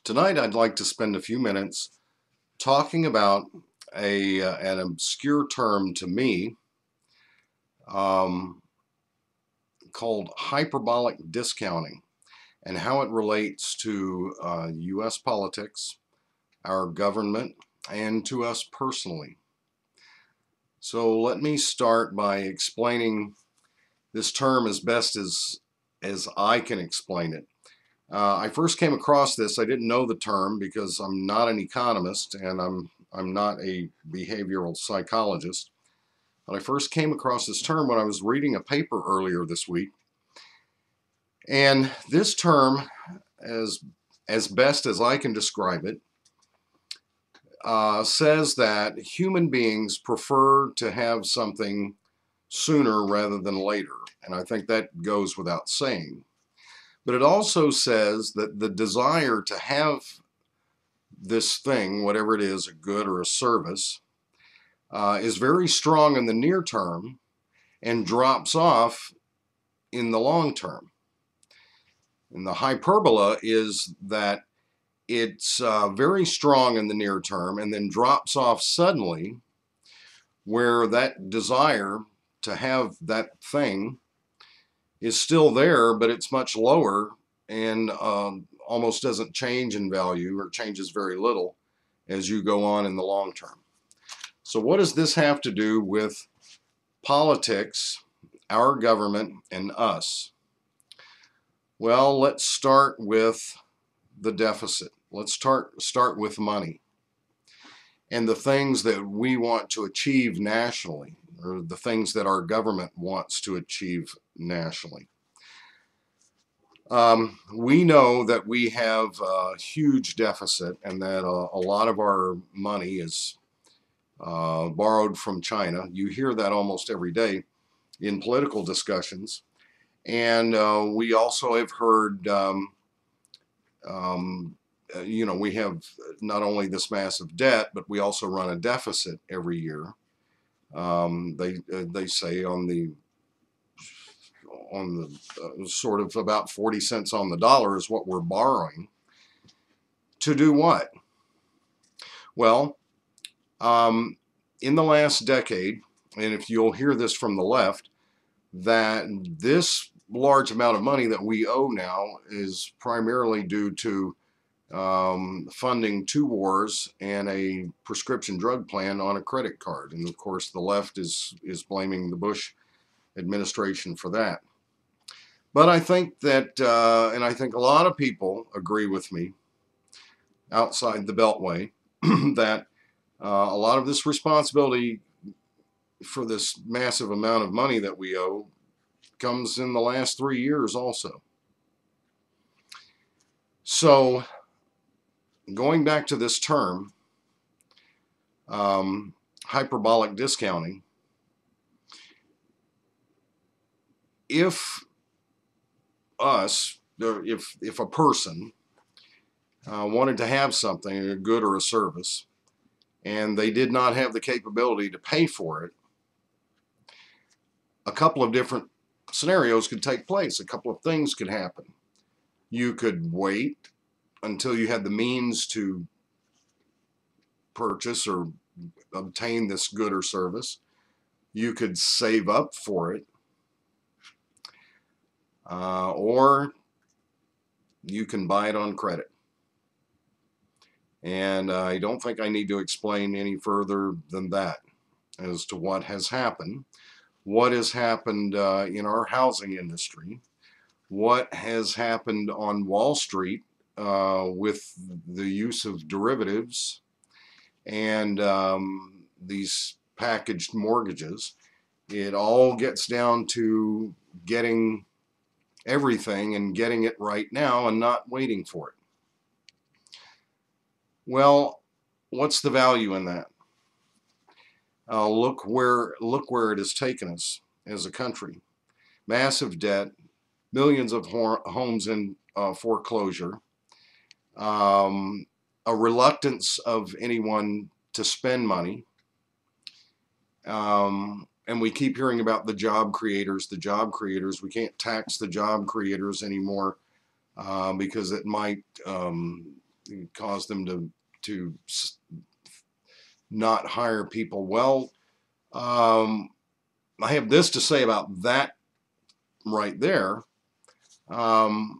Tonight I'd like to spend a few minutes talking about an obscure term to me um, called hyperbolic discounting and how it relates to U.S. politics, our government, and to us personally. So let me start by explaining this term as best as I can explain it. I first came across this. I didn't know the term because I'm not an economist and I'm not a behavioral psychologist. But I first came across this term when I was reading a paper earlier this week. And this term, as best as I can describe it, says that human beings prefer to have something sooner rather than later. And I think that goes without saying. But it also says that the desire to have this thing, whatever it is, a good or a service, is very strong in the near term and drops off in the long term. And the hyperbola is that it's very strong in the near term and then drops off suddenly, where that desire to have that thing is still there, but it's much lower and almost doesn't change in value or changes very little as you go on in the long term. So what does this have to do with politics, our government, and us? Well, let's start with the deficit. Let's start with money and the things that we want to achieve nationally, or the things that our government wants to achieve nationally. We know that we have a huge deficit and that a lot of our money is borrowed from China. You hear that almost every day in political discussions. And we also have heard, we have not only this massive debt, but we also run a deficit every year. They say on the sort of about 40 cents on the dollar is what we're borrowing. To do what? Well, in the last decade, and if you'll hear this from the left, that this large amount of money that we owe now is primarily due to funding 2 wars and a prescription drug plan on a credit card. And of course, the left is blaming the Bush administration for that. But I think that, and I think a lot of people agree with me outside the Beltway, that a lot of this responsibility for this massive amount of money that we owe comes in the last 3 years also. So going back to this term, hyperbolic discounting, if a person wanted to have something, a good or a service, and they did not have the capability to pay for it, a couple of different scenarios could take place. A couple of things could happen. You could wait until you had the means to purchase or obtain this good or service. You could save up for it. Or you can buy it on credit. And I don't think I need to explain any further than that as to what has happened. What has happened in our housing industry, what has happened on Wall Street with the use of derivatives and these packaged mortgages. It all gets down to getting everything and getting it right now and not waiting for it. Well, what's the value in that? Look where it has taken us as a country. Massive debt, millions of homes in foreclosure, a reluctance of anyone to spend money, and we keep hearing about the job creators. We can't tax the job creators anymore because it might cause them to not hire people. Well, I have this to say about that right there. You're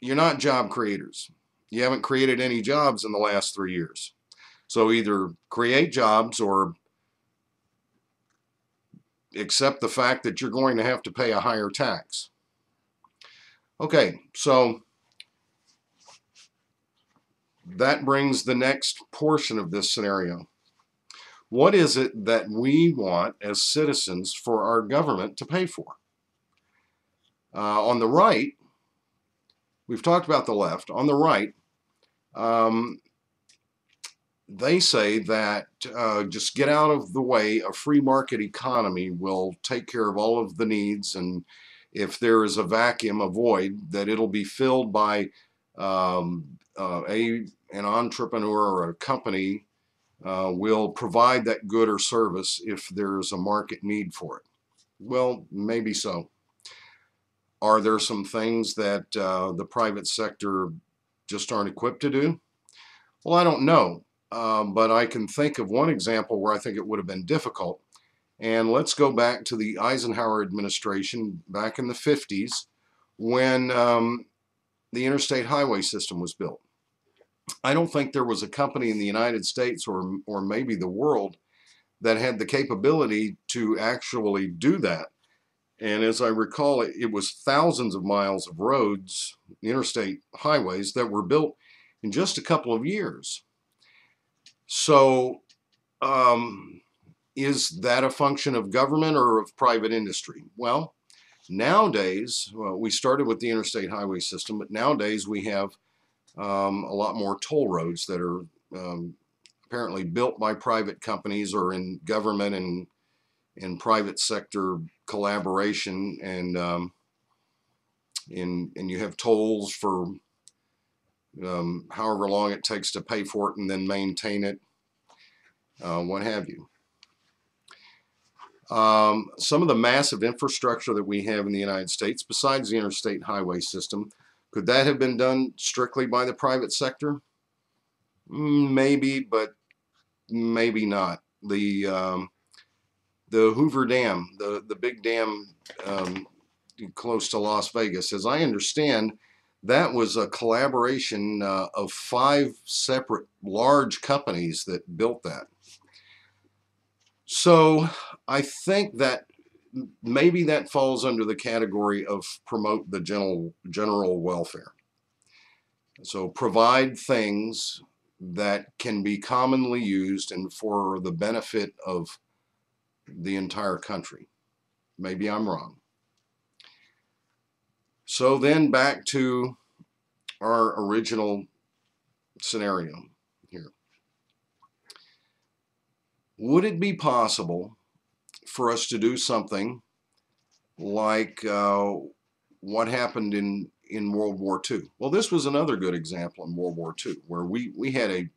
not job creators. You haven't created any jobs in the last 3 years. So either create jobs or accept the fact that you're going to have to pay a higher tax. Okay, so that brings the next portion of this scenario. What is it that we want as citizens for our government to pay for? On the right, we've talked about the left. On the right, they say that just get out of the way. A free market economy will take care of all of the needs, and if there is a vacuum, a void, that it'll be filled by an entrepreneur or a company will provide that good or service if there's a market need for it. Well, maybe so. Are there some things that the private sector just aren't equipped to do? Well, I don't know, but I can think of one example where I think it would have been difficult. And let's go back to the Eisenhower administration back in the 50s when the interstate highway system was built. I don't think there was a company in the United States or maybe the world that had the capability to actually do that. And as I recall, it was thousands of miles of roads, interstate highways, that were built in just a couple of years. So is that a function of government or of private industry? Well, nowadays, we started with the interstate highway system, but nowadays we have a lot more toll roads that are apparently built by private companies or in government and in private sector collaboration, and you have tolls for however long it takes to pay for it and then maintain it, what have you. Some of the massive infrastructure that we have in the United States, besides the interstate highway system, could that have been done strictly by the private sector? Maybe, but maybe not. The Hoover Dam, the big dam close to Las Vegas, as I understand, that was a collaboration of 5 separate large companies that built that. So I think that maybe that falls under the category of promote the general welfare. So provide things that can be commonly used and for the benefit of the entire country. Maybe I'm wrong. So then back to our original scenario here. Would it be possible for us to do something like what happened in World War II? Well, this was another good example in World War II, where we had a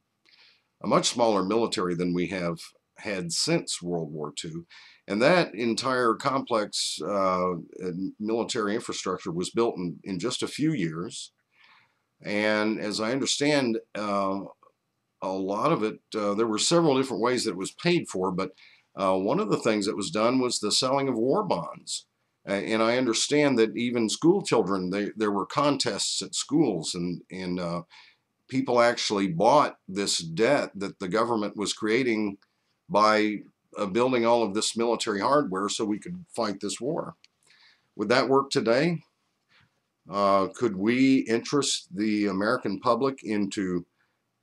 much smaller military than we have had since World War II. And that entire complex military infrastructure was built in just a few years. And as I understand, a lot of it, there were several different ways that it was paid for, but one of the things that was done was the selling of war bonds. And I understand that even school children, there were contests at schools, and people actually bought this debt that the government was creating by building all of this military hardware so we could fight this war. Would that work today? Could we interest the American public into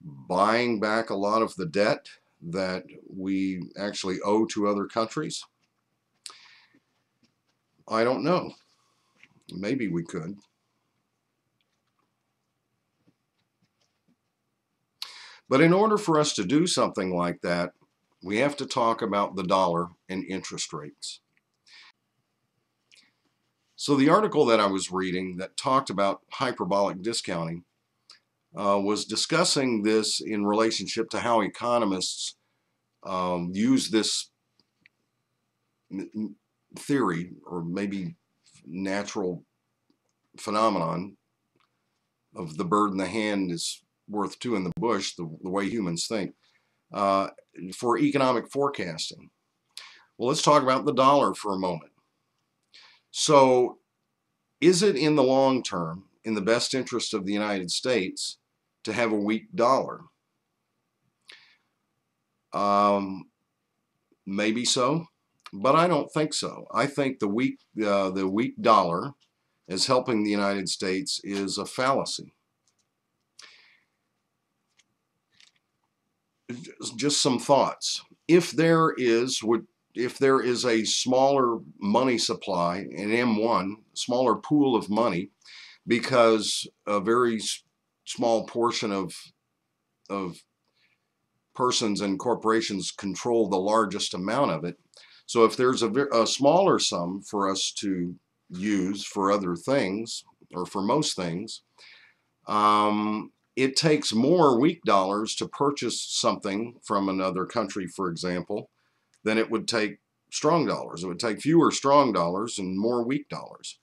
buying back a lot of the debt that we actually owe to other countries? I don't know. Maybe we could. But in order for us to do something like that, we have to talk about the dollar and interest rates. So the article that I was reading that talked about hyperbolic discounting was discussing this in relationship to how economists use this theory, or maybe natural phenomenon, of the bird in the hand is worth two in the bush, the way humans think, for economic forecasting. Well, let's talk about the dollar for a moment. So, is it in the long term in the best interest of the United States to have a weak dollar? Maybe so, but I don't think so. I think the weak dollar as helping the United States is a fallacy. Just some thoughts. If there is a smaller money supply, an M1, smaller pool of money, because a very small portion of persons and corporations control the largest amount of it. So if there's a smaller sum for us to use for other things, or for most things, it takes more weak dollars to purchase something from another country, for example, than it would take strong dollars. It would take fewer strong dollars and more weak dollars.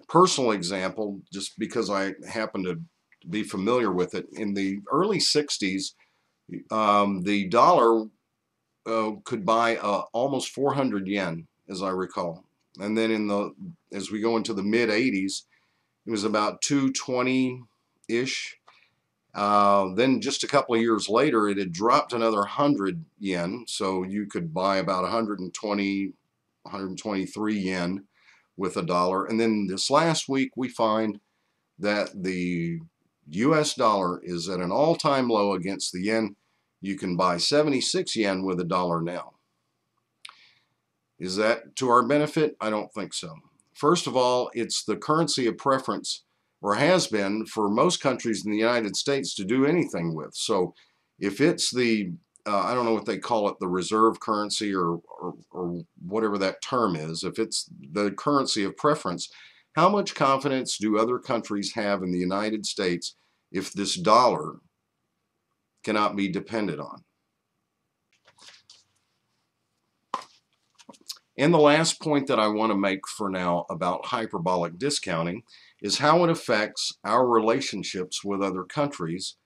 Personal example, just because I happen to be familiar with it, in the early 60s, the dollar could buy almost 400 yen, as I recall. And then as we go into the mid 80s, it was about 220-ish. Then just a couple of years later, it had dropped another 100 yen, so you could buy about 120, 123 yen with a dollar. And then this last week, we find that the US dollar is at an all-time low against the yen. You can buy 76 yen with a dollar now. Is that to our benefit? I don't think so. First of all, it's the currency of preference, or has been for most countries in the United States, to do anything with. So if it's the, I don't know what they call it, the reserve currency or whatever that term is, if it's the currency of preference, how much confidence do other countries have in the United States if this dollar cannot be depended on? And the last point that I want to make for now about hyperbolic discounting is how it affects our relationships with other countries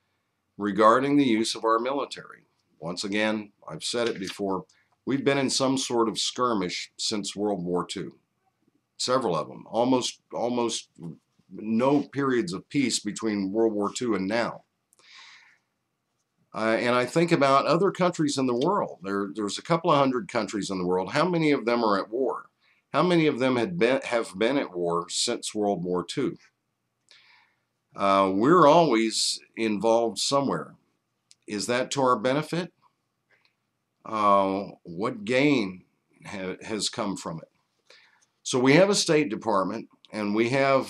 regarding the use of our military. Once again, I've said it before, we've been in some sort of skirmish since World War II. Several of them. Almost no periods of peace between World War II and now. And I think about other countries in the world. There's a couple of hundred countries in the world. How many of them are at war? How many of them have been at war since World War II? We're always involved somewhere. Is that to our benefit? What gain has come from it? So we have a State Department and we have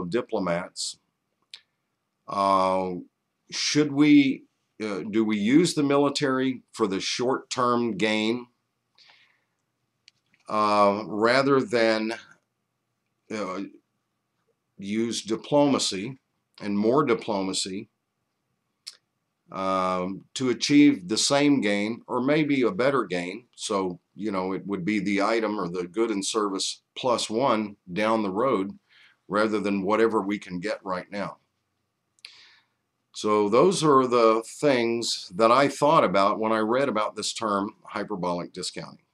diplomats. Should we do we use the military for the short-term gain rather than use diplomacy and more diplomacy to achieve the same gain, or maybe a better gain? So, you know, it would be the item or the good and service plus one down the road rather than whatever we can get right now. So those are the things that I thought about when I read about this term hyperbolic discounting.